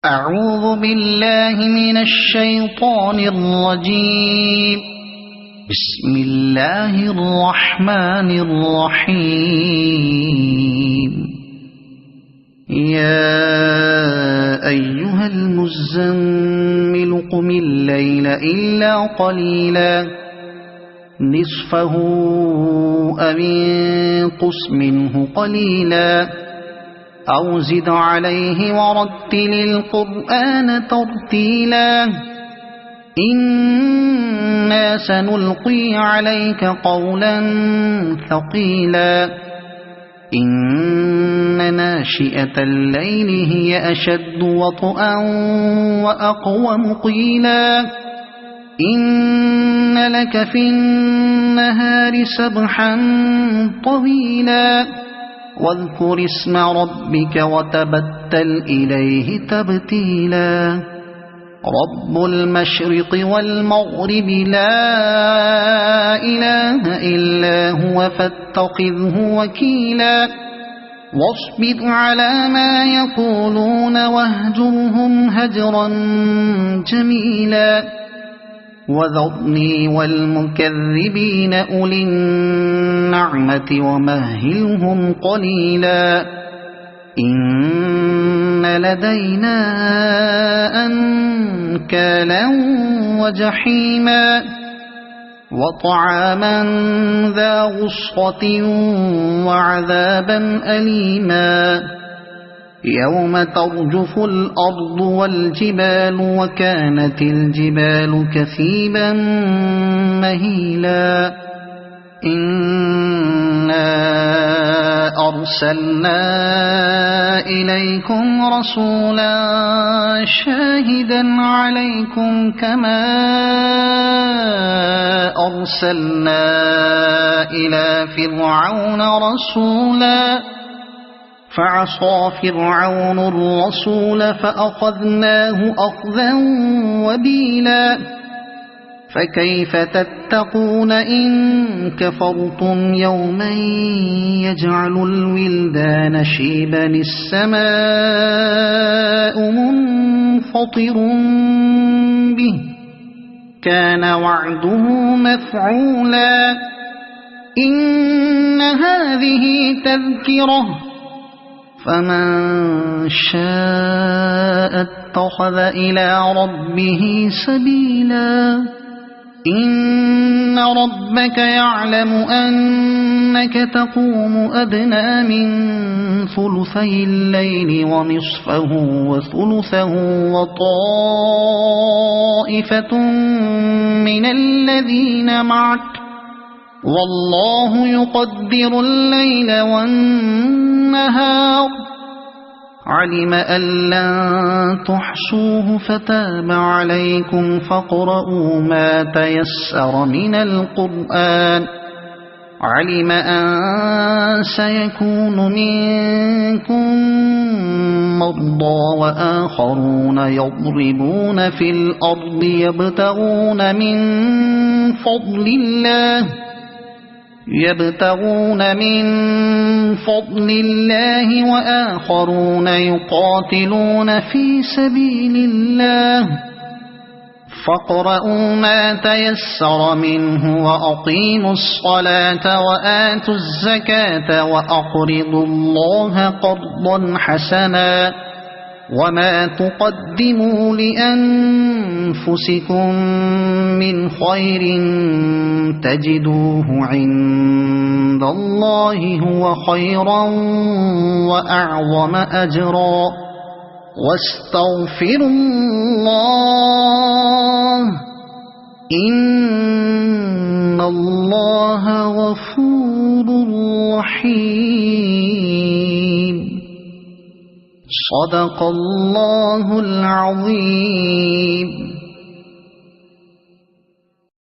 أعوذ بالله من الشيطان الرجيم. بسم الله الرحمن الرحيم. يا أيها المزمل قم الليل إلا قليلا نصفه أو انقص منه قليلا أو زد عليه ورتل القرآن ترتيلا إنا سنلقي عليك قولا ثقيلا إن ناشئة الليل هي أشد وطئا وأقوم قيلا إن لك في النهار سبحا طويلا واذكر اسم ربك وتبتل إليه تبتيلا رب المشرق والمغرب لا إله إلا هو فاتخذه وكيلا واصبر على ما يقولون واهجرهم هجرا جميلا وذرني والمكذبين أولي النعمة ومهلهم قليلا إن لدينا أنكالا وجحيما وطعاما ذا غصة وعذابا أليما يوم ترجف الأرض والجبال وكانت الجبال كثيبا مهيلا إنا أرسلنا إليكم رسولا شاهدا عليكم كما أرسلنا إلى فرعون رسولا فعصى فرعون الرسول فأخذناه أخذا وبيلا فكيف تتقون إن كفرتم يوما يجعل الولدان شيبا السماء منفطر به كان وعده مفعولا إن هذه تذكرة فمن شاء اتخذ إلى ربه سبيلا إن ربك يعلم أنك تقوم أدنى من ثلثي الليل ونصفه وثلثه وطائفة من الذين معك والله يقدر الليل والنهار علم أن لن تحصوه فتاب عليكم فاقرؤوا ما تيسر من القرآن علم أن سيكون منكم مرضى وآخرون يضربون في الأرض يبتغون من فضل الله وآخرون يقاتلون في سبيل الله فاقرؤوا ما تيسر منه وأقيموا الصلاة وآتوا الزكاة وأقرضوا الله قرضا حسنا وما تقدموا لأنفسكم من خير تجدوه عند الله هو خيرا وأعظم أجرا واستغفروا الله إن الله غفور رحيم صدق الله العظيم.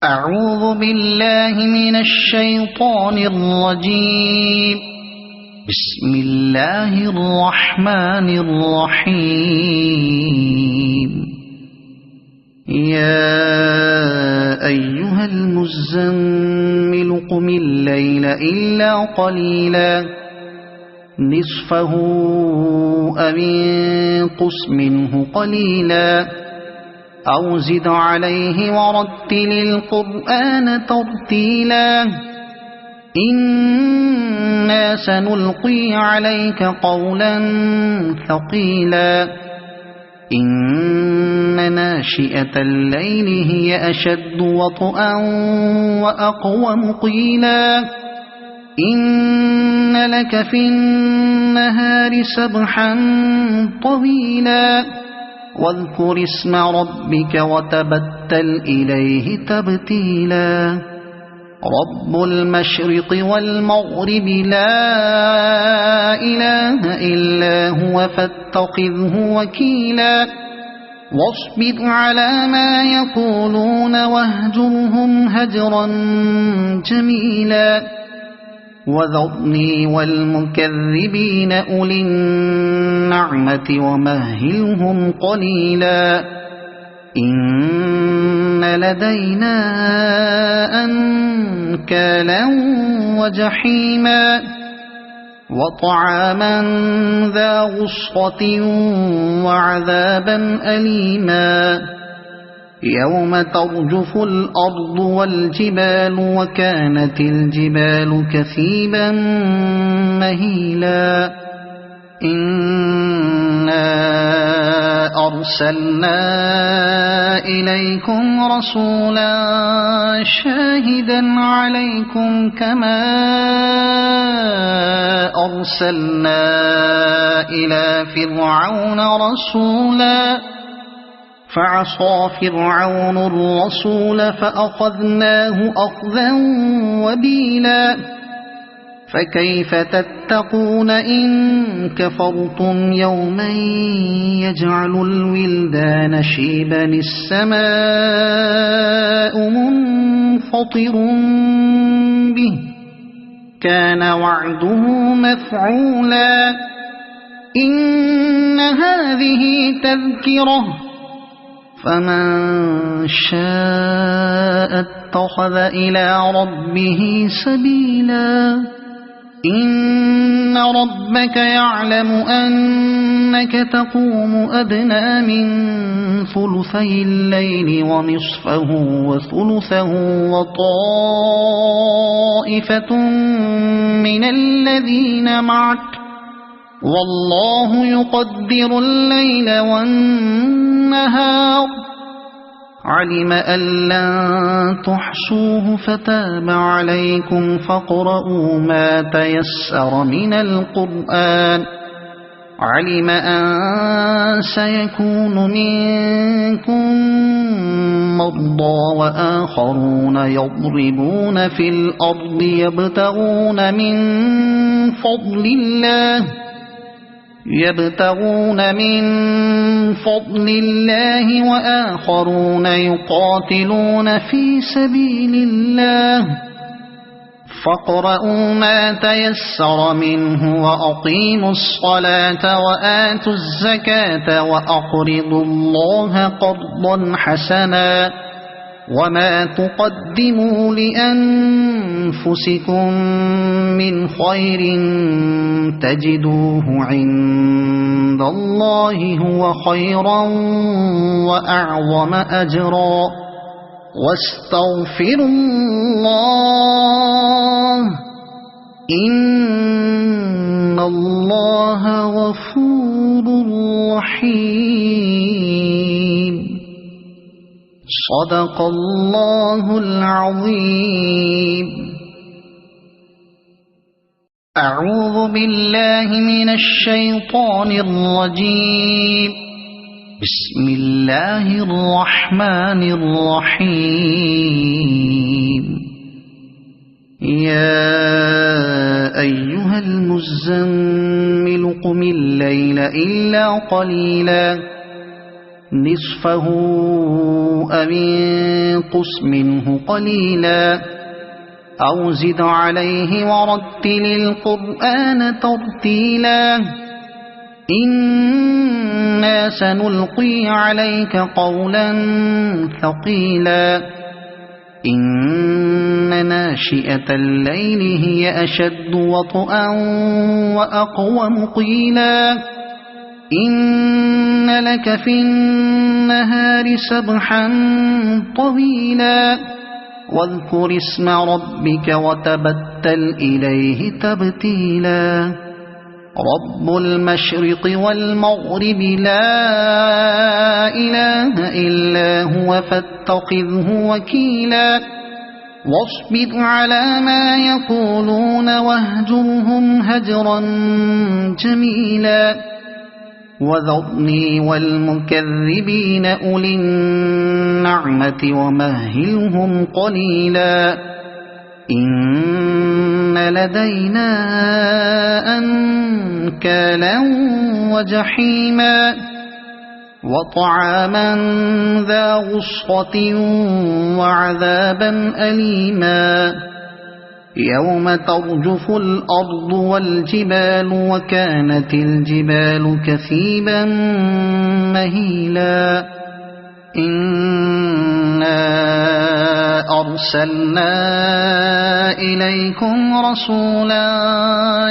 أعوذ بالله من الشيطان الرجيم. بسم الله الرحمن الرحيم. يا أيها المزمل قم الليل إلا قليلا نصفه أو انقص منه قليلا أو زد عليه ورتل القرآن ترتيلا إنا سنلقي عليك قولا ثقيلا إن ناشئة الليل هي أشد وطئا وأقوم قيلا إن لك في النهار سبحا طويلا واذكر اسم ربك وتبتل إليه تبتيلا رب المشرق والمغرب لا إله إلا هو فاتخذه وكيلا واصبر على ما يقولون واهجرهم هجرا جميلا وذرني والمكذبين أولي النعمة ومهلهم قليلا إن لدينا أنكالا وجحيما وطعاما ذا غصة وعذابا أليما يوم ترجف الأرض والجبال وكانت الجبال كثيبا مهيلا إنا أرسلنا إليكم رسولا شاهدا عليكم كما أرسلنا إلى فرعون رسولا فعصى فرعون الرسول فأخذناه أخذا وبيلا فكيف تتقون إن كفرتم يوما يجعل الولدان شيبا السماء منفطر به كان وعده مفعولا إن هذه تذكرة فمن شاء اتخذ إلى ربه سبيلا إن ربك يعلم أنك تقوم أدنى من ثلثي الليل ونصفه وثلثه وطائفة من الذين معك والله يقدر الليل والنهار علم أن لن تحصوه فتاب عليكم فاقرؤوا ما تيسر من القرآن علم أن سيكون منكم مرضى وآخرون يضربون في الأرض يبتغون من فضل الله وآخرون يقاتلون في سبيل الله فاقرؤوا ما تيسر منه وأقيموا الصلاة وآتوا الزكاة وأقرضوا الله قرضا حسنا وما تقدموا لأنفسكم من خير تجدوه عند الله هو خيرا وأعظم أجرا واستغفروا الله إن الله غفور رحيم صدق الله العظيم. أعوذ بالله من الشيطان الرجيم. بسم الله الرحمن الرحيم. يا أيها المزمل قم الليل إلا قليلا نصفه أو انقص منه قليلا أو زد عليه ورتل القرآن ترتيلا إنا سنلقي عليك قولا ثقيلا إن ناشئة الليل هي أشد وطئا وأقوم قيلا إن لك في النهار سبحا طويلا واذكر اسم ربك وتبتل إليه تبتيلا رب المشرق والمغرب لا إله إلا هو فاتخذه وكيلا واصبر على ما يقولون واهجرهم هجرا جميلا وذرني والمكذبين أولي النعمة ومهلهم قليلا إن لدينا أنكالا وجحيما وطعاما ذا غصة وعذابا أليما يوم ترجف الأرض والجبال وكانت الجبال كثيبا مهيلا إنا أرسلنا إليكم رسولا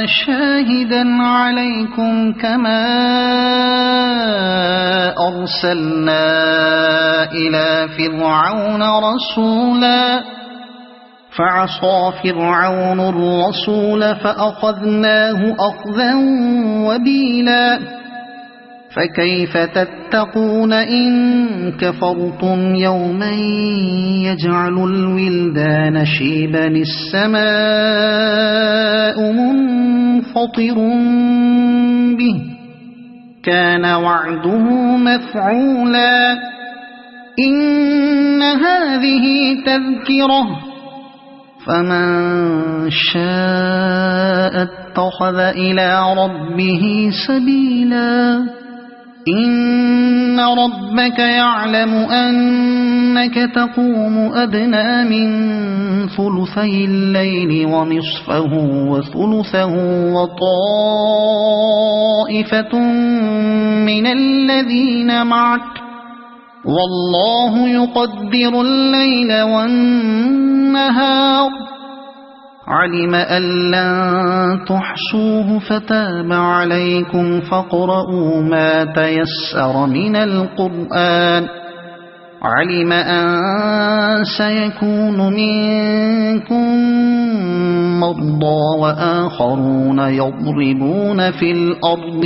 شاهدا عليكم كما أرسلنا إلى فرعون رسولا فعصى فرعون الرسول فأخذناه أخذا وبيلا فكيف تتقون إن كفرتم يوما يجعل الولدان شيبا السماء منفطر به كان وعده مفعولا إن هذه تذكرة فمن شاء اتخذ إلى ربه سبيلا إن ربك يعلم أنك تقوم أدنى من ثلثي الليل ونصفه وثلثه وطائفة من الذين معك والله يقدر الليل والنهار علم أن لن تحصوه فتاب عليكم فاقرؤوا ما تيسر من القرآن علم أن سيكون منكم مرضى وآخرون يضربون في الأرض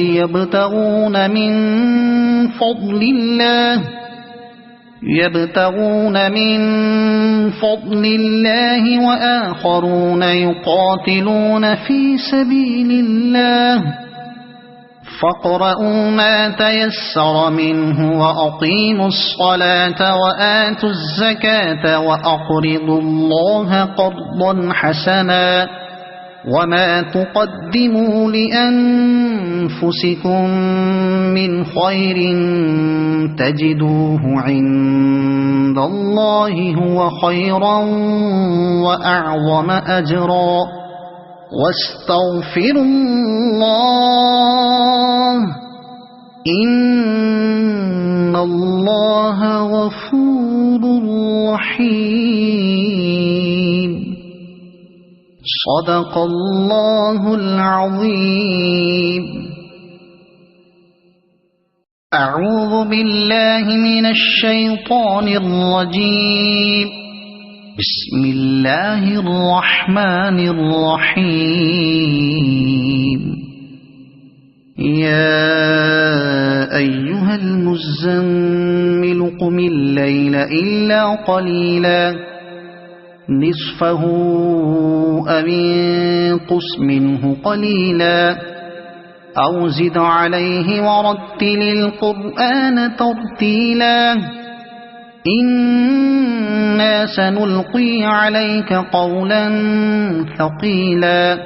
يبتغون من فضل الله وآخرون يقاتلون في سبيل الله فاقرؤوا ما تيسر منه وأقيموا الصلاة وآتوا الزكاة وأقرضوا الله قرضا حسنا وما تقدموا لأنفسكم من خير تجدوه عند الله هو خيرا وأعظم أجرا واستغفروا الله إن الله غفور رحيم صدق الله العظيم. أعوذ بالله من الشيطان الرجيم. بسم الله الرحمن الرحيم. يا أيها المزمل قم الليل إلا قليلا نصفه أو انقص منه قليلا أو زد عليه ورتل القرآن ترتيلا إنا سنلقي عليك قولا ثقيلا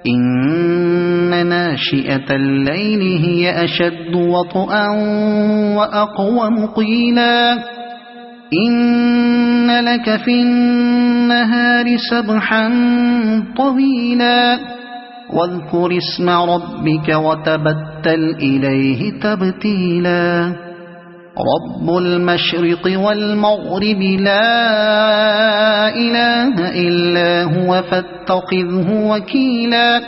إن ناشئة الليل هي أشد وطئا وأقوم قيلا إن لك في النهار سبحا طويلا واذكر اسم ربك وتبتل إليه تبتيلا رب المشرق والمغرب لا إله إلا هو فاتخذه وكيلا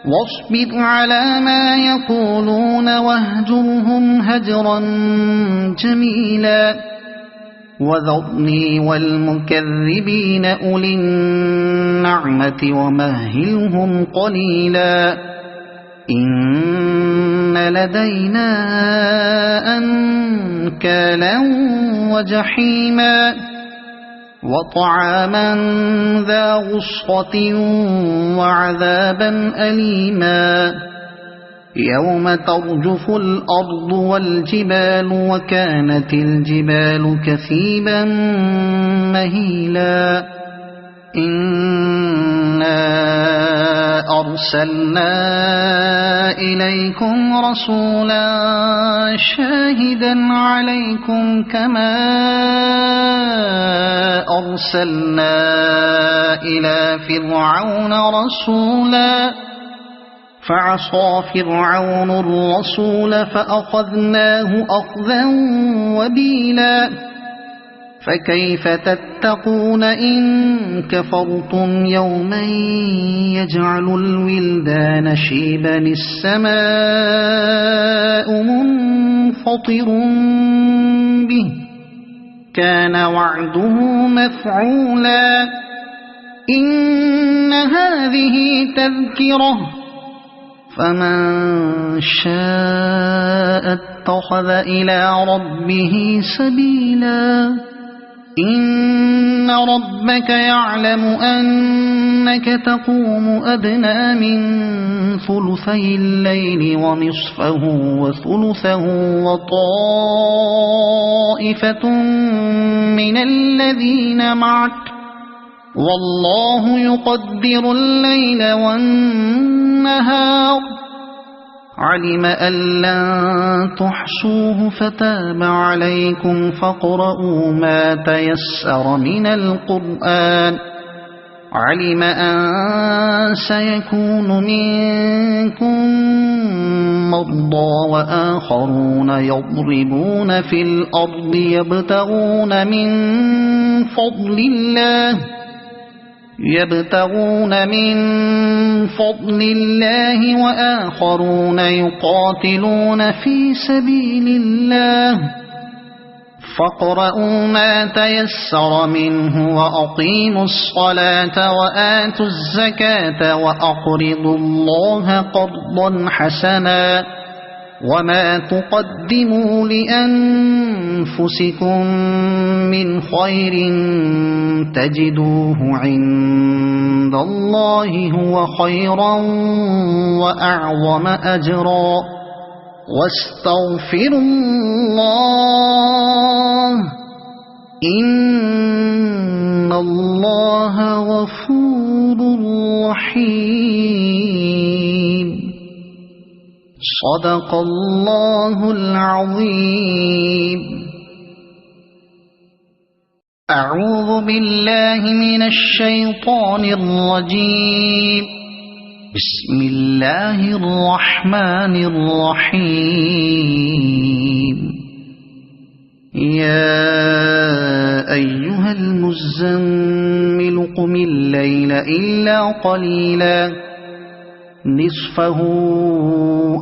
واصبر على ما يقولون واهجرهم هجرا جميلا وذرني والمكذبين أولي النعمة ومهلهم قليلا إن لدينا أنكالا وجحيما وطعاما ذا غصة وعذابا أليما يوم ترجف الأرض والجبال وكانت الجبال كثيبا مهيلا إنا أرسلنا إليكم رسولا شاهدا عليكم كما أرسلنا إلى فرعون رسولا فعصى فرعون الرسول فأخذناه أخذا وبيلا فكيف تتقون إن كفرتم يوما يجعل الولدان شيبا السماء منفطر به كان وعده مفعولا إن هذه تذكرة فمن شاء اتخذ إلى ربه سبيلا إن ربك يعلم أنك تقوم أدنى من ثلثي الليل ونصفه وثلثه وطائفة من الذين معك والله يقدر الليل والنهار علم أن لن تحصوه فتاب عليكم فاقرؤوا ما تيسر من القرآن علم أن سيكون منكم مرضى وآخرون يضربون في الأرض يبتغون من فضل الله وآخرون يقاتلون في سبيل الله فاقرؤوا ما تيسر منه وأقيموا الصلاة وآتوا الزكاة وأقرضوا الله قرضا حسنا وما تقدموا لأنفسكم من خير تجدوه عند الله هو خيرا وأعظم أجرا واستغفروا الله إن الله غفور رحيم صدق الله العظيم. أعوذ بالله من الشيطان الرجيم. بسم الله الرحمن الرحيم. يا أيها المزمل قم الليل إلا قليلا نصفه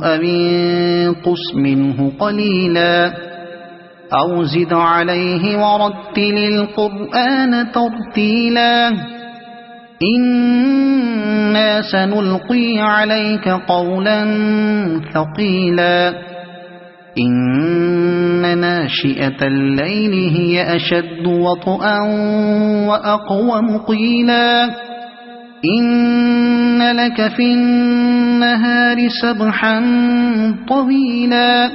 أو انقص منه قليلا أو زد عليه ورتل القرآن ترتيلا إنا سنلقي عليك قولا ثقيلا إن ناشئة الليل هي أشد وطئا وأقوم قيلا إن لك في النهار سبحا طويلا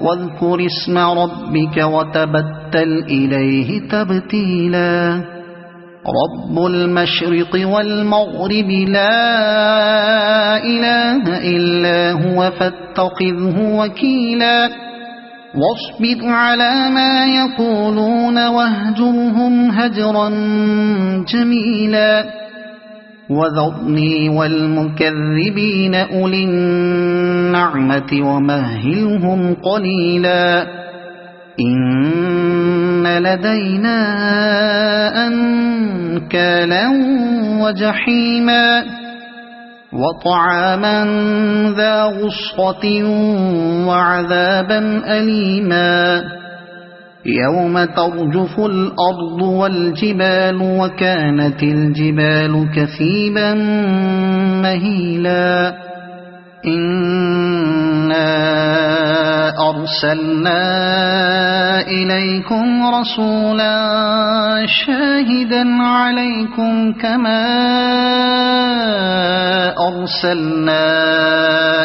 واذكر اسم ربك وتبتل إليه تبتيلا رب المشرق والمغرب لا إله إلا هو فاتخذه وكيلا واصبر على ما يقولون واهجرهم هجرا جميلا وذرني والمكذبين أولي النعمة ومهلهم قليلا لدينا أنكالا وجحيما وطعاما ذا غصة وعذابا أليما يوم ترجف الأرض والجبال وكانت الجبال كثيبا مهيلا إنا أرسلنا إليكم رسولا شاهدا عليكم كما أرسلنا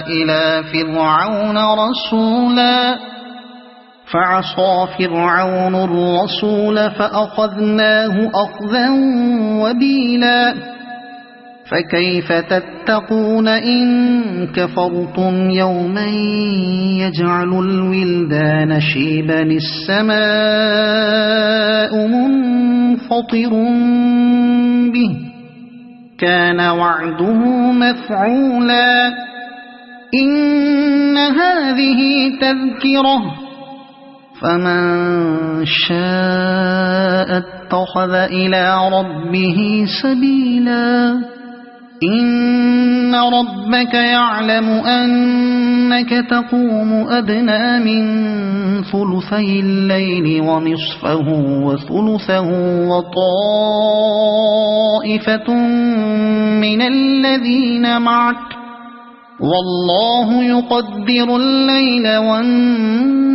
إلى فرعون رسولا فعصى فرعون الرسول فأخذناه أخذا وبيلا فكيف تتقون إن كفرتم يوما يجعل الولدان شيبا السماء منفطر به كان وعده مفعولا إن هذه تذكرة فمن شاء اتخذ إلى ربه سبيلا إن ربك يعلم أنك تقوم أدنى من ثلثي الليل ونصفه وثلثه وطائفة من الذين معك والله يقدر الليل والنهار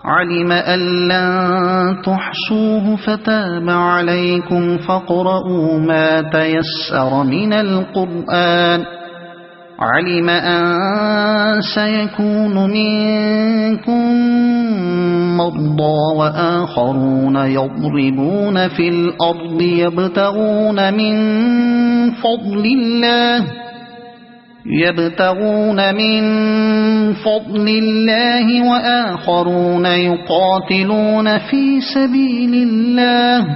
علم أن لن تحصوه فتاب عليكم فاقرؤوا ما تيسر من القرآن علم أن سيكون منكم مرضى وآخرون يضربون في الأرض يبتغون من فضل الله وآخرون يقاتلون في سبيل الله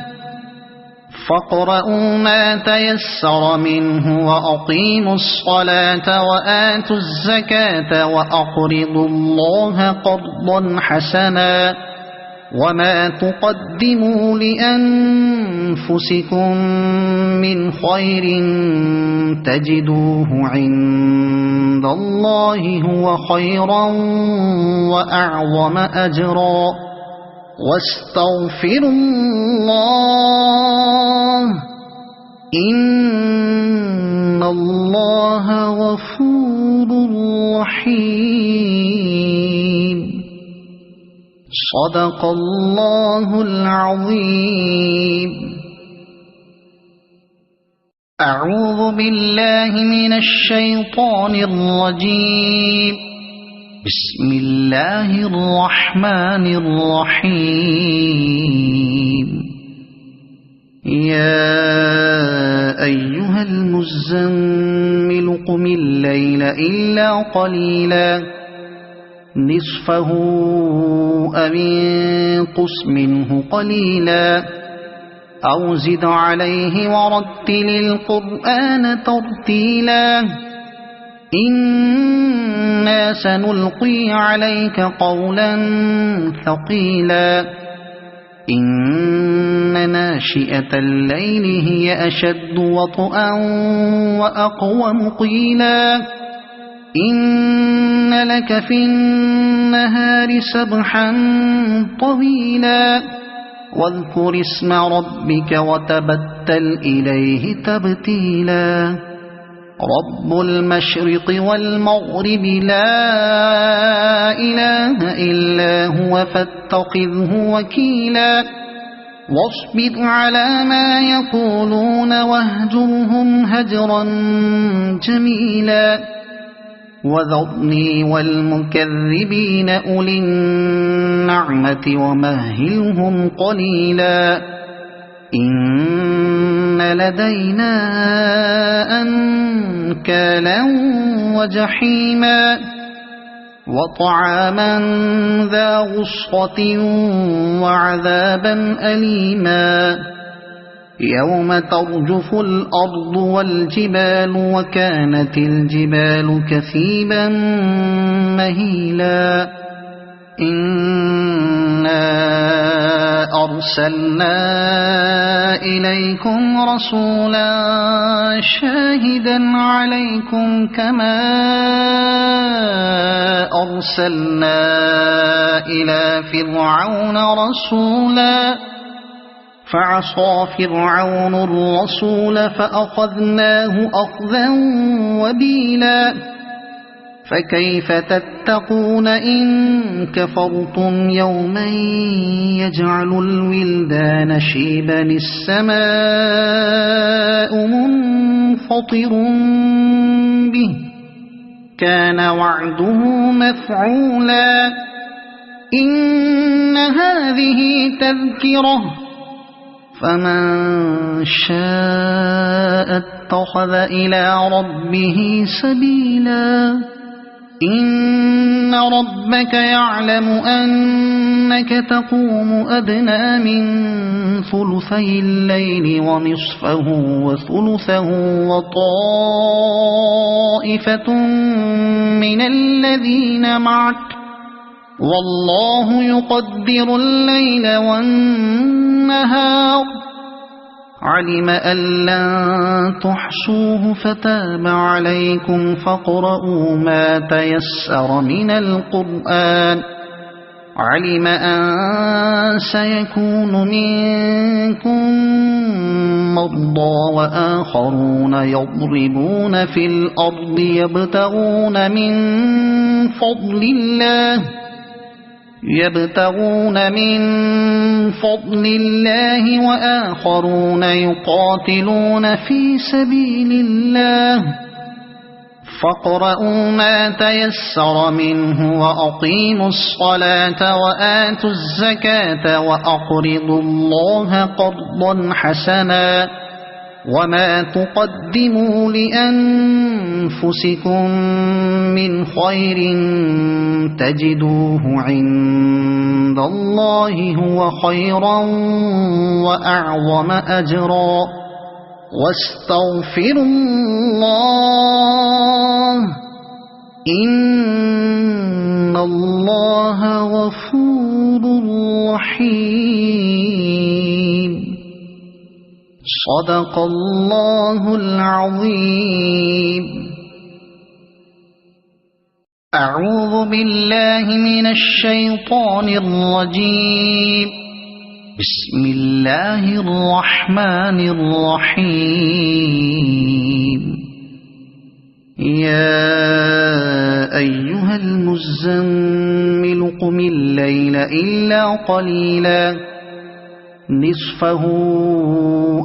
فاقرؤوا ما تيسر منه وأقيموا الصلاة وآتوا الزكاة وأقرضوا الله قرضا حسنا وما تقدموا لأنفسكم من خير تجدوه عند الله هو خيرا وأعظم أجرا واستغفروا الله إن الله غفور رحيم صدق الله العظيم. أعوذ بالله من الشيطان الرجيم. بسم الله الرحمن الرحيم. يا أيها المزمل قم الليل إلا قليلا نصفه أو انقص منه قليلا أو زد عليه ورتل القرآن ترتيلا إنا سنلقي عليك قولا ثقيلا إن ناشئة الليل هي أشد وطئا وأقوم قيلا إن لك في النهار سبحا طويلا واذكر اسم ربك وتبتل إليه تبتيلا رب المشرق والمغرب لا إله إلا هو فاتخذه وكيلا واصبر على ما يقولون واهجرهم هجرا جميلا وذرني والمكذبين أولي النعمة ومهلهم قليلا إن لدينا أنكالا وجحيما وطعاما ذا غصة وعذابا أليما يوم ترجف الأرض والجبال وكانت الجبال كثيبا مهيلا إنا أرسلنا إليكم رسولا شاهدا عليكم كما أرسلنا إلى فرعون رسولا فعصى فرعون الرسول فأخذناه أخذا وبيلا فكيف تتقون إن كفرتم يوما يجعل الولدان شيبا السماء منفطر به كان وعده مفعولا إن هذه تذكرة فمن شاء اتخذ إلى ربه سبيلا إن ربك يعلم أنك تقوم أدنى من ثلثي الليل ونصفه وثلثه وطائفة من الذين معك والله يقدر الليل والنهار علم أن لن تحصوه فتاب عليكم فاقرؤوا ما تيسر من القرآن علم أن سيكون منكم مرضى وآخرون يضربون في الأرض يبتغون من فضل الله وآخرون يقاتلون في سبيل الله فاقرؤوا ما تيسر منه وأقيموا الصلاة وآتوا الزكاة وأقرضوا الله قرضا حسنا وما تقدموا لأنفسكم من خير تجدوه عند الله هو خيرا وأعظم أجرا واستغفروا الله إن الله غفور رحيم صدق الله العظيم. أعوذ بالله من الشيطان الرجيم. بسم الله الرحمن الرحيم. يا أيها المزمل قم الليل إلا قليلا نصفه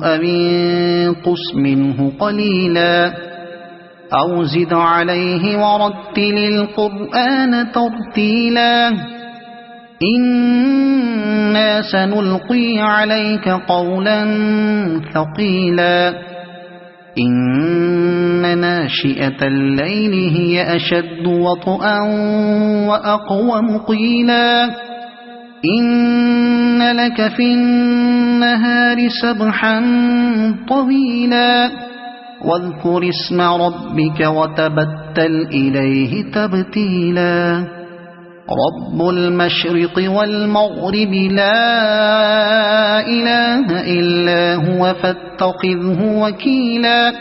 أو انقص منه قليلا أو زد عليه ورتل القرآن ترتيلا إنا سنلقي عليك قولا ثقيلا إن ناشئة الليل هي أشد وطئا وأقوم قيلا إن لك في النهار سبحا طويلا واذكر اسم ربك وتبتل إليه تبتيلا رب المشرق والمغرب لا إله إلا هو فاتخذه وكيلا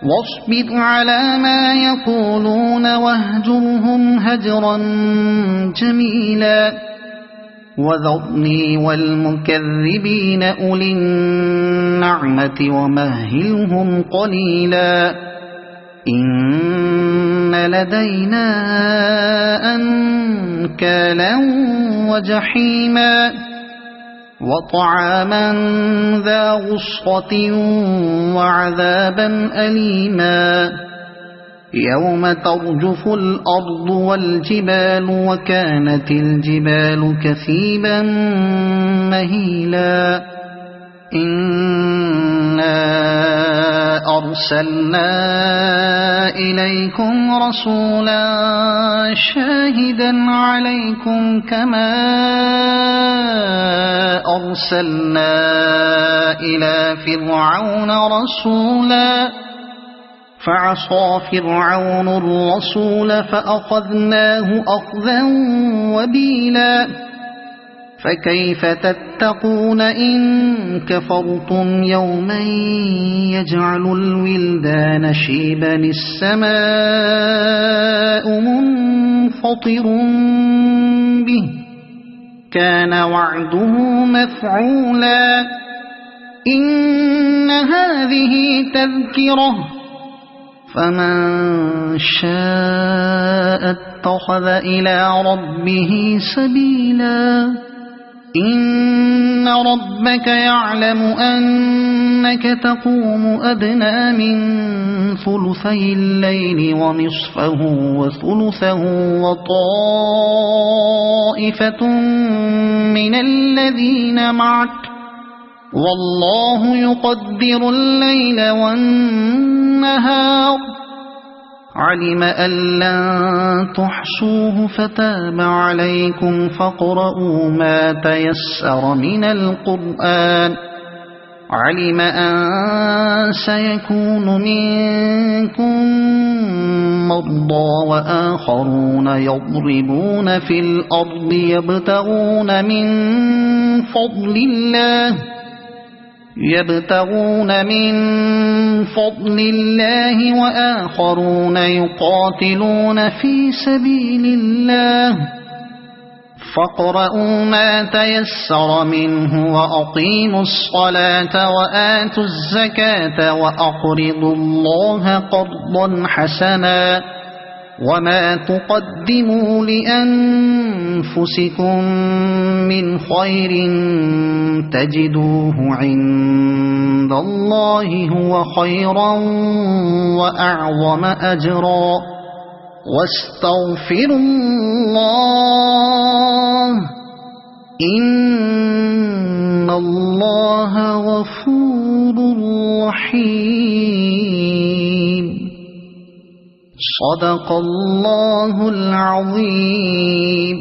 واصبر على ما يقولون واهجرهم هجرا جميلا وذرني والمكذبين أولي النعمة ومهلهم قليلا إن لدينا أنكالا وجحيما وطعاما ذا غصة وعذابا أليما يوم ترجف الأرض والجبال وكانت الجبال كثيبا مهيلا إنا أرسلنا إليكم رسولا شاهدا عليكم كما أرسلنا إلى فرعون رسولا فعصى فرعون الرسول فأخذناه أخذا وبيلا فكيف تتقون إن كفرتم يوما يجعل الولدان شيبا السماء منفطر به كان وعده مفعولا إن هذه تذكرة فمن شاء اتخذ إلى ربه سبيلا إن ربك يعلم أنك تقوم أدنى من ثلثي الليل ونصفه وثلثه وطائفة من الذين معك والله يقدر الليل والنهار علم أن لن تحصوه فتاب عليكم فاقرؤوا ما تيسر من القرآن علم أن سيكون منكم مرضى وآخرون يضربون في الأرض يبتغون من فضل الله وآخرون يقاتلون في سبيل الله فاقرؤوا ما تيسر منه وأقيموا الصلاة وآتوا الزكاة وأقرضوا الله قرضا حسنا وما تقدموا لأنفسكم من خير تجدوه عند الله هو خيرا وأعظم أجرا واستغفروا الله إن الله غفور رحيم صدق الله العظيم.